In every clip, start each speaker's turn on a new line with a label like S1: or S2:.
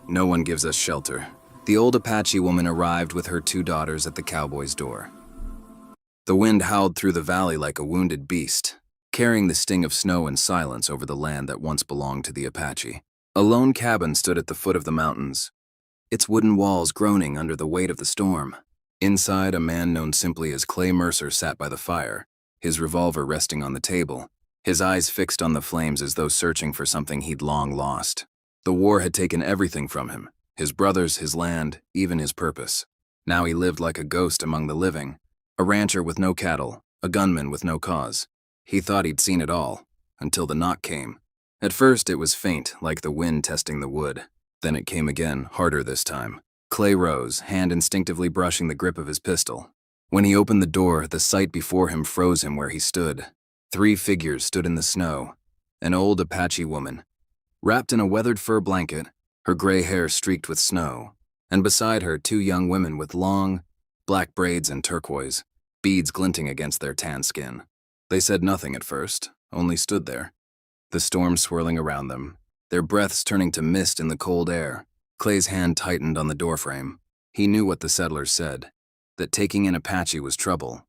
S1: No one gives us shelter. The old Apache woman arrived with her 2 daughters at the cowboy's door. The wind howled through the valley like a wounded beast, carrying the sting of snow and silence over the land that once belonged to the Apache. A lone cabin stood at the foot of the mountains, its wooden walls groaning under the weight of the storm. Inside, a man known simply as Clay Mercer sat by the fire, his revolver resting on the table, his eyes fixed on the flames as though searching for something he'd long lost. The war had taken everything from him, his brothers, his land, even his purpose. Now he lived like a ghost among the living, a rancher with no cattle, a gunman with no cause. He thought he'd seen it all, until the knock came. At first it was faint, like the wind testing the wood. Then it came again, harder this time. Clay rose, hand instinctively brushing the grip of his pistol. When he opened the door, the sight before him froze him where he stood. 3 figures stood in the snow. An old Apache woman, wrapped in a weathered fur blanket, her gray hair streaked with snow, and beside her 2 young women with long, black braids and turquoise, beads glinting against their tan skin. They said nothing at first, only stood there, the storm swirling around them, their breaths turning to mist in the cold air. Clay's hand tightened on the doorframe. He knew what the settlers said, that taking in Apache was trouble,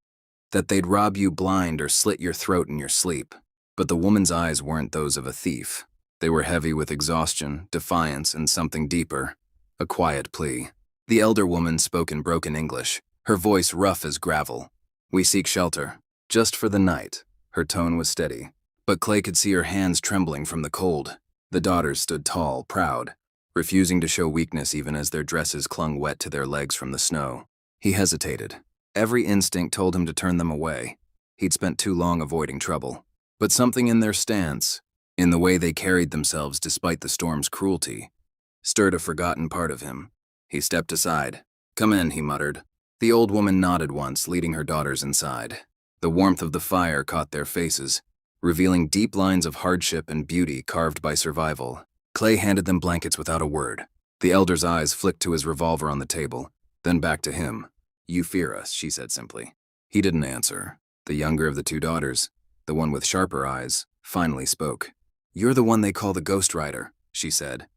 S1: that they'd rob you blind or slit your throat in your sleep. But the woman's eyes weren't those of a thief. They were heavy with exhaustion, defiance, and something deeper, a quiet plea. The elder woman spoke in broken English, her voice rough as gravel. "We seek shelter, just for the night." Her tone was steady, but Clay could see her hands trembling from the cold. The daughters stood tall, proud, refusing to show weakness even as their dresses clung wet to their legs from the snow. He hesitated. Every instinct told him to turn them away. He'd spent too long avoiding trouble. But something in their stance, in the way they carried themselves despite the storm's cruelty, stirred a forgotten part of him. He stepped aside. "Come in," he muttered. The old woman nodded once, leading her daughters inside. The warmth of the fire caught their faces, revealing deep lines of hardship and beauty carved by survival. Clay handed them blankets without a word. The elder's eyes flicked to his revolver on the table, then back to him. "You fear us," she said simply. He didn't answer. The younger of the 2 daughters, the one with sharper eyes, finally spoke. "You're the one they call the Ghost Rider," she said.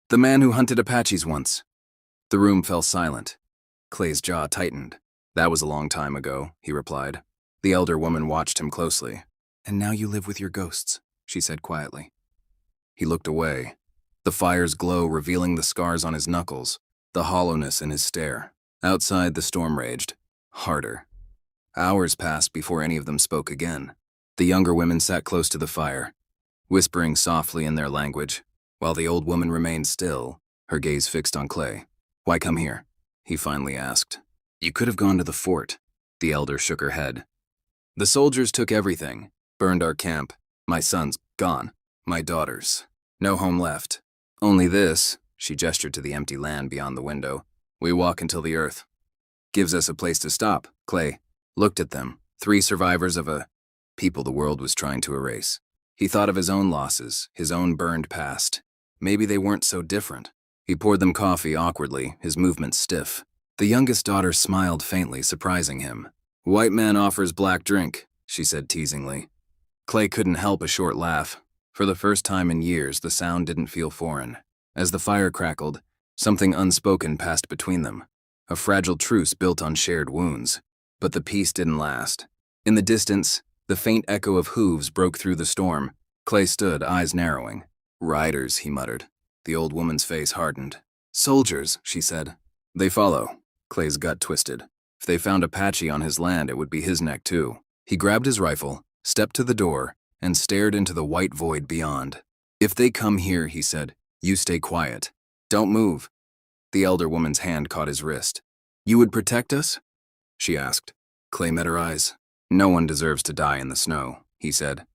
S1: "The man who hunted Apaches once." The room fell silent. Clay's jaw tightened. "That was a long time ago," he replied. The elder woman watched him closely. "And now you live with your ghosts," she said quietly. He looked away, the fire's glow revealing the scars on his knuckles, the hollowness in his stare. Outside, the storm raged, harder. Hours passed before any of them spoke again. The younger women sat close to the fire, whispering softly in their language, while the old woman remained still, her gaze fixed on Clay. "Why come here?" he finally asked. "You could have gone to the fort." The elder shook her head. "The soldiers took everything, burned our camp. My son's gone. My daughters. No home left. Only this," she gestured to the empty land beyond the window. "We walk until the earth gives us a place to stop." Clay looked at them, 3 survivors of a people the world was trying to erase. He thought of his own losses, his own burned past. Maybe they weren't so different. He poured them coffee awkwardly, his movements stiff. The youngest daughter smiled faintly, surprising him. "White man offers black drink," she said teasingly. Clay couldn't help a short laugh. For the first time in years, the sound didn't feel foreign. As the fire crackled, something unspoken passed between them, a fragile truce built on shared wounds. But the peace didn't last. In the distance, the faint echo of hooves broke through the storm. Clay stood, eyes narrowing. "Riders," he muttered. The old woman's face hardened. "Soldiers," she said. "They follow." Clay's gut twisted. If they found Apache on his land, it would be his neck too. He grabbed his rifle, stepped to the door, and stared into the white void beyond. "If they come here," he said, "you stay quiet. Don't move." The elder woman's hand caught his wrist. "You would protect us?" she asked. Clay met her eyes. "No one deserves to die in the snow," he said.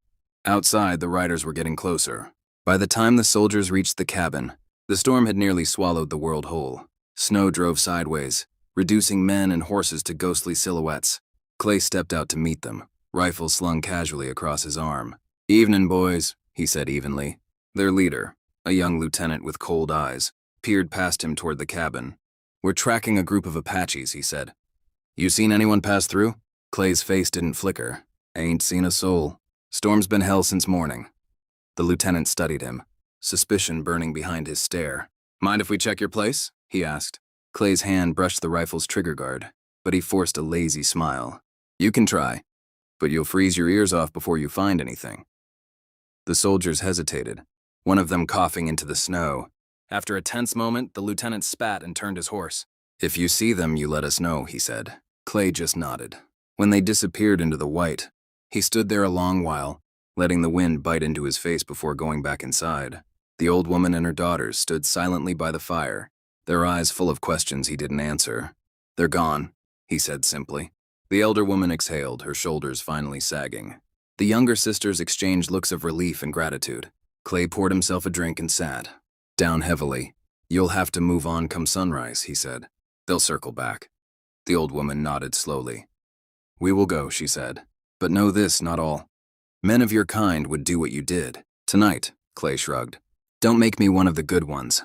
S1: Outside, the riders were getting closer. By the time the soldiers reached the cabin, the storm had nearly swallowed the world whole. Snow drove sideways, reducing men and horses to ghostly silhouettes. Clay stepped out to meet them, rifle slung casually across his arm. "Evening, boys," he said evenly. Their leader, a young lieutenant with cold eyes, peered past him toward the cabin. "We're tracking a group of Apaches," he said. "You seen anyone pass through?" Clay's face didn't flicker. "Ain't seen a soul. Storm's been hell since morning." The lieutenant studied him, suspicion burning behind his stare. Mind if we check your place? He asked. Clay's hand brushed the rifle's trigger guard, but he forced a lazy smile. You can try, but you'll freeze your ears off before you find anything. The soldiers hesitated, one of them coughing into the snow. After a tense moment, the lieutenant spat and turned his horse. If you see them, you let us know, he said. Clay just nodded. When they disappeared into the white, he stood there a long while, letting the wind bite into his face before going back inside. The old woman and her daughters stood silently by the fire, their eyes full of questions he didn't answer. They're gone, he said simply. The elder woman exhaled, her shoulders finally sagging. The younger sisters exchanged looks of relief and gratitude. Clay poured himself a drink and sat down heavily. You'll have to move on come sunrise, he said. They'll circle back. The old woman nodded slowly. We will go, she said. But know this, not all. Men of your kind would do what you did. Tonight, Clay shrugged. Don't make me one of the good ones.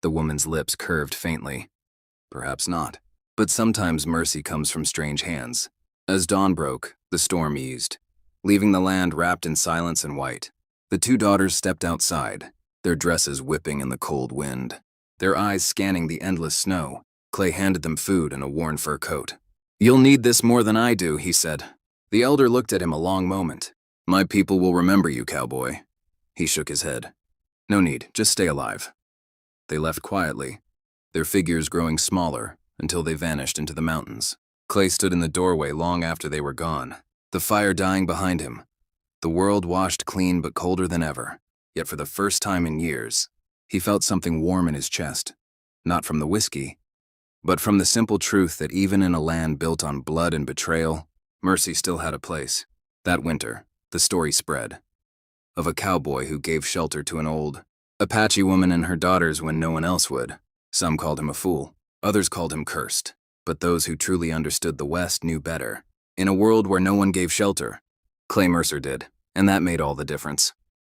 S1: The woman's lips curved faintly. Perhaps not. But sometimes mercy comes from strange hands. As dawn broke, the storm eased, leaving the land wrapped in silence and white. The two daughters stepped outside, their dresses whipping in the cold wind. Their eyes scanning the endless snow, Clay handed them food and a worn fur coat. You'll need this more than I do, he said. The elder looked at him a long moment. My people will remember you, cowboy. He shook his head. No need, just stay alive. They left quietly, their figures growing smaller until they vanished into the mountains. Clay stood in the doorway long after they were gone, the fire dying behind him. The world washed clean but colder than ever, yet for the first time in years, he felt something warm in his chest, not from the whiskey, but from the simple truth that even in a land built on blood and betrayal, mercy still had a place. That winter, the story spread of a cowboy who gave shelter to an old Apache woman and her daughters when no one else would. Some called him a fool, others called him cursed, but those who truly understood the West knew better. In a world where no one gave shelter, Clay Mercer did, and that made all the difference.